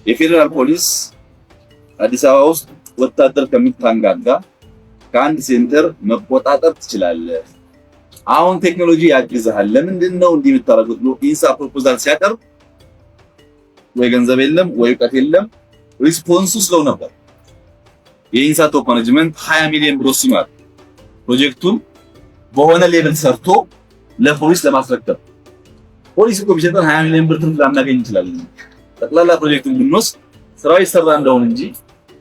የፌደራል ፖሊስ አዲስ አበባ ውስጥ ወታደር ከሚታንጋጋ ከአንድ ሴንተር መቆጣጠር ትችላለህ። አሁን ቴክኖሎጂ ያግዛል። ለምንድን ነው እንዲህ የምታደርጉት ብሎ ኢንሳ ፕሮፖዛል ሲያቀርብ ወይ ገንዘብ የለም ወይ እውቀት የለም ሪስፖንሱ ስለው ነበር። የኢንሳ ቶፕ ማኔጅመንት 20 ሚሊዮን ብር ሲማር ፕሮጀክቱን በሆነ ሌቭል ሰርቶ ለፖሊስ ለማስረከብ ፖሊስ እኮ ቢሰጠን 20 ሚሊዮን ብር ትርፍ ላናገኝ እንችላለን። ጠቅላላ ፕሮጀክቱን ብንወስድ ስራው ይሰራ እንደሆነ እንጂ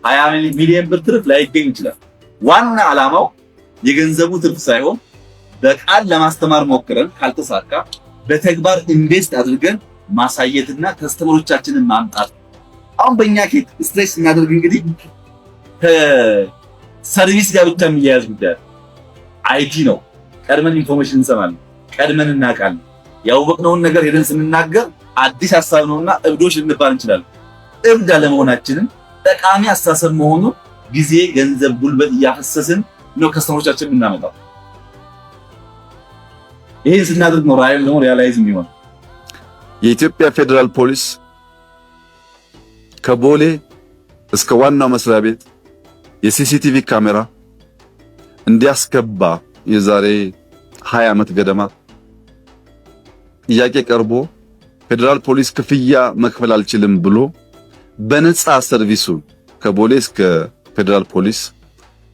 20 ሚሊዮን ብር ትርፍ ላይገኝ ይችላል። ዋና ዓላማው የገንዘቡ ትርፍ ሳይሆን በቃል ለማስተማር ሞክረን ካልተሳካ በተግባር ኢንቨስት አድርገን ማሳየትና ከስተመሮቻችንን ማምጣት። አሁን በእኛ ኬት ስትሬስ እናደርግ እንግዲህ ከሰርቪስ ጋር ብቻ የሚያያዝ ጉዳይ አይቲ ነው። ቀድመን ኢንፎርሜሽን እንሰማለን፣ ቀድመን እናውቃለን። ያወቅነውን ነገር ሄደን ስንናገር አዲስ ሐሳብ ነውና እብዶች ልንባል እንችላለን። እብድ አለመሆናችንን ጠቃሚ አስተሳሰብ መሆኑን ጊዜ፣ ገንዘብ፣ ጉልበት እያፈሰስን ነው ከስተመሮቻችን የምናመጣው። ይሄን ስናደርግ ነው ራዕይ ነው ሪያላይዝ የሚሆን። የኢትዮጵያ ፌደራል ፖሊስ ከቦሌ እስከ ዋናው መስሪያ ቤት የሲሲቲቪ ካሜራ እንዲያስገባ የዛሬ 20 ዓመት ገደማ ጥያቄ ቀርቦ ፌደራል ፖሊስ ክፍያ መክፈል አልችልም ብሎ በነፃ ሰርቪሱ ከቦሌ እስከ ፌደራል ፖሊስ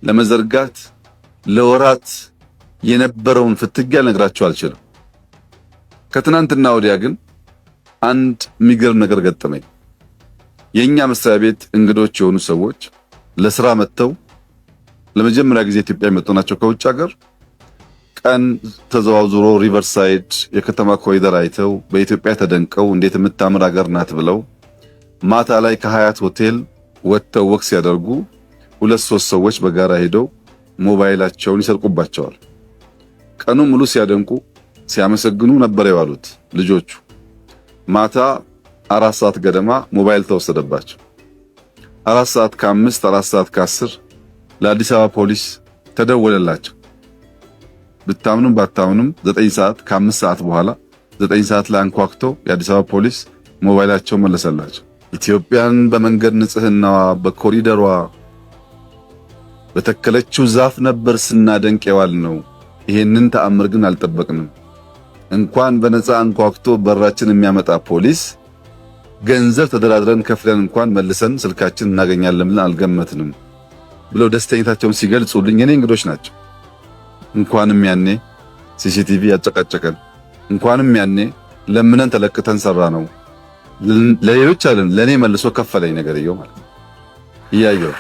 ለመዘርጋት ለወራት የነበረውን ፍትጊያ ልነግራችሁ አልችልም። ከትናንትና ወዲያ ግን አንድ የሚገርም ነገር ገጠመኝ። የኛ መስሪያ ቤት እንግዶች የሆኑ ሰዎች ለስራ መጥተው ለመጀመሪያ ጊዜ ኢትዮጵያ የመጡ ናቸው ከውጭ ሀገር። ቀን ተዘዋውሮ ሪቨርሳይድ የከተማ ኮሪደር አይተው በኢትዮጵያ ተደንቀው እንዴት የምታምር ሀገር ናት ብለው ማታ ላይ ከሀያት ሆቴል ወጥተው ወክ ሲያደርጉ 2-3 ሰዎች በጋራ ሄደው ሞባይላቸውን ይሰርቁባቸዋል። ቀኑ ሙሉ ሲያደንቁ ሲያመሰግኑ ነበር የዋሉት ልጆቹ። ማታ 4 ሰዓት ገደማ ሞባይል ተወሰደባቸው። 4 ሰዓት ከ5 4 ሰዓት ከ10 ለአዲስ አበባ ፖሊስ ተደወለላቸው። ብታምኑም ባታምኑም 9 ሰዓት ከ5 ሰዓት በኋላ 9 ሰዓት ላይ አንኳኩተው የአዲስ አበባ ፖሊስ ሞባይላቸው መለሰላቸው። ኢትዮጵያን በመንገድ ንጽህናዋ በኮሪደሯ በተከለችው ዛፍ ነበር ስናደንቅ የዋል ነው። ይሄንን ተአምር ግን አልጠበቅንም። እንኳን በነፃ አንኳኩቶ በራችን የሚያመጣ ፖሊስ ገንዘብ ተደራድረን ከፍለን እንኳን መልሰን ስልካችን እናገኛለን ብለን አልገመትንም ብለው ደስተኝነታቸውን ሲገልጹልኝ የኔ እንግዶች ናቸው። እንኳንም ያኔ ሲሲቲቪ ያጨቃጨቀን፣ እንኳንም ያኔ ለምነን ተለክተን ሰራ ነው። ለሌሎች አለን ለኔ መልሶ ከፈለኝ ነገር ማለት ነው። እያየው